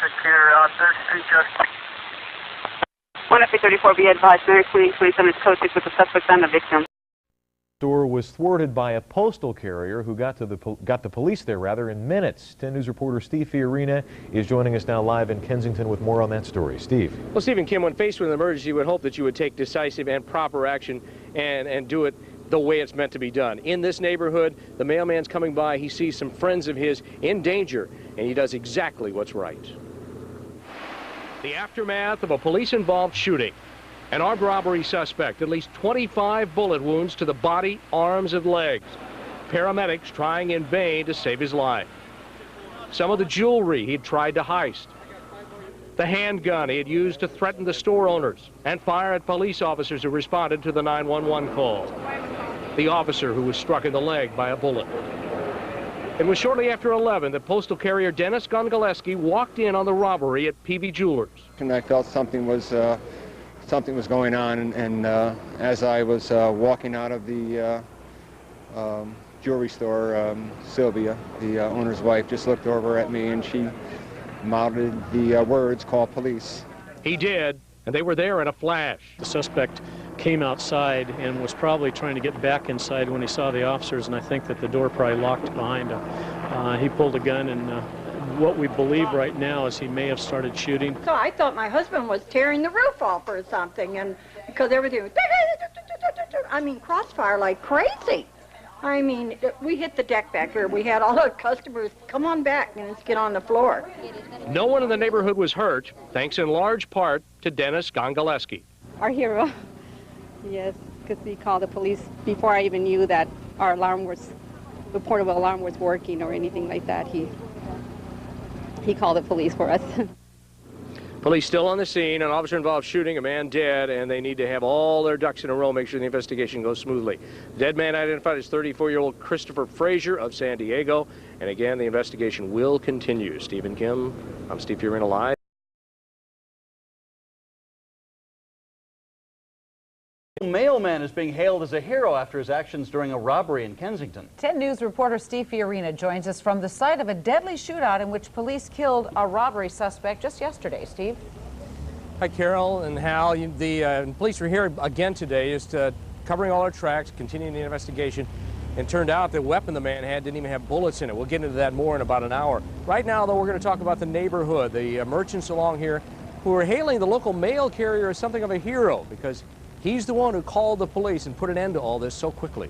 take care. 3rd Street, just. 1FA34, be advised, Mary Queen 27 is code 6 with the suspect and the victim. Store was thwarted by a postal carrier who got the police there in minutes. 10 News reporter Steve Fiorina is joining us now live in Kensington with more on that story. Steve. Well, Steve and Kim, when faced with an emergency, you would hope that you would take decisive and proper action and do it the way it's meant to be done. In this neighborhood, the mailman's coming by, he sees some friends of his in danger, and he does exactly what's right. The aftermath of a police-involved shooting. An armed robbery suspect, at least 25 bullet wounds to the body, arms, and legs. Paramedics trying in vain to save his life. Some of the jewelry he'd tried to heist. The handgun he had used to threaten the store owners and fire at police officers who responded to the 911 call. The officer who was struck in the leg by a bullet. It was shortly after 11 that postal carrier Dennis Gongaleski walked in on the robbery at PV Jewelers. And I felt something was going on, and as I was walking out of the jewelry store, Sylvia, the owner's wife, just looked over at me and she mouthed the words, "Call police." He did, and they were there in a flash. The suspect came outside and was probably trying to get back inside when he saw the officers, and I think that the door probably locked behind him. He pulled a gun, and what we believe right now is he may have started shooting. So I thought my husband was tearing the roof off or something, and because everything was, I mean, crossfire like crazy. I mean, we hit the deck back here. We had all our customers come on back and let's get on the floor. No one in the neighborhood was hurt, thanks in large part to Dennis Gongaleski. Our hero. Yes, because he called the police before I even knew that our the portable alarm was working or anything like that. He called the police for us. Police still on the scene, an officer-involved shooting, a man dead, and they need to have all their ducks in a row, make sure the investigation goes smoothly. Dead man identified as 34-year-old Christopher Frazier of San Diego, and again, the investigation will continue. Steve and Kim, I'm Steve Fiorina live. Mailman is being hailed as a hero after his actions during a robbery in Kensington. 10 News reporter Steve Fiorina joins us from the site of a deadly shootout in which police killed a robbery suspect just yesterday. Steve? Hi, Carol and Hal. The police are here again today, just covering all our tracks, continuing the investigation. And turned out the weapon the man had didn't even have bullets in it. We'll get into that more in about an hour. Right now, though, we're going to talk about the neighborhood, the merchants along here who are hailing the local mail carrier as something of a hero because he's the one who called the police and put an end to all this so quickly.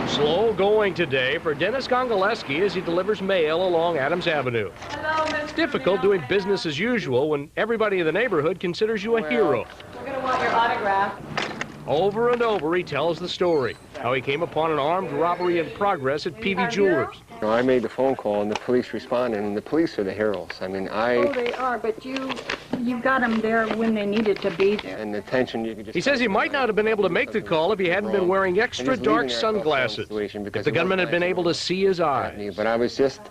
Slow going today for Dennis Gongaleski as he delivers mail along Adams Avenue. It's difficult doing business as usual when everybody in the neighborhood considers you a hero. We're going to want your autograph. Over and over he tells the story, how he came upon an armed robbery in progress at PV Jewelers. You know, I made the phone call and the police responded, and the police are the heroes. I mean, Oh, they are, but you got them there when they needed to be there. And the tension, you could just... He says he might not have been able to make the call if he hadn't been wearing extra dark sunglasses, if the gunman had been able to see his eyes. But I was just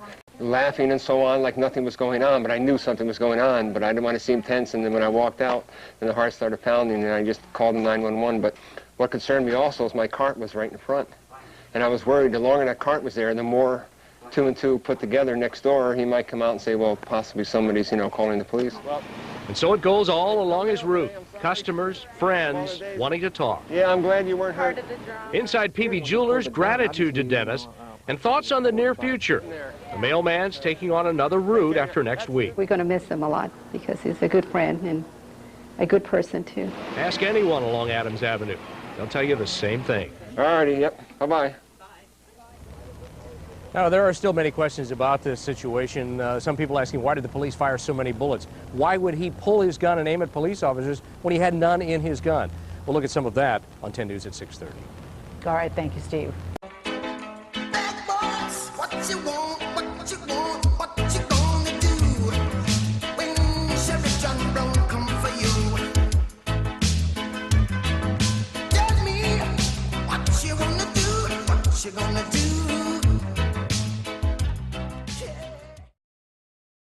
laughing and so on like nothing was going on, but I knew something was going on, but I didn't want to seem tense, and then when I walked out, then the heart started pounding, and I just called 911, but what concerned me also is my cart was right in front, and I was worried the longer that cart was there, the more two and two put together next door, he might come out and say, well, possibly somebody's, calling the police. And so it goes all along his route. Customers, friends, wanting to talk. Yeah, I'm glad you weren't hurt. Inside PV Jewelers, gratitude to Dennis, and thoughts on the near future. The mailman's taking on another route after next week. We're going to miss him a lot because he's a good friend and a good person, too. Ask anyone along Adams Avenue. They'll tell you the same thing. All righty, yep. Bye-bye. Now, there are still many questions about this situation. Some people asking, why did the police fire so many bullets? Why would he pull his gun and aim at police officers when he had none in his gun? We'll look at some of that on 10 News at 6:30. All right, thank you, Steve. Bad boys, what you want?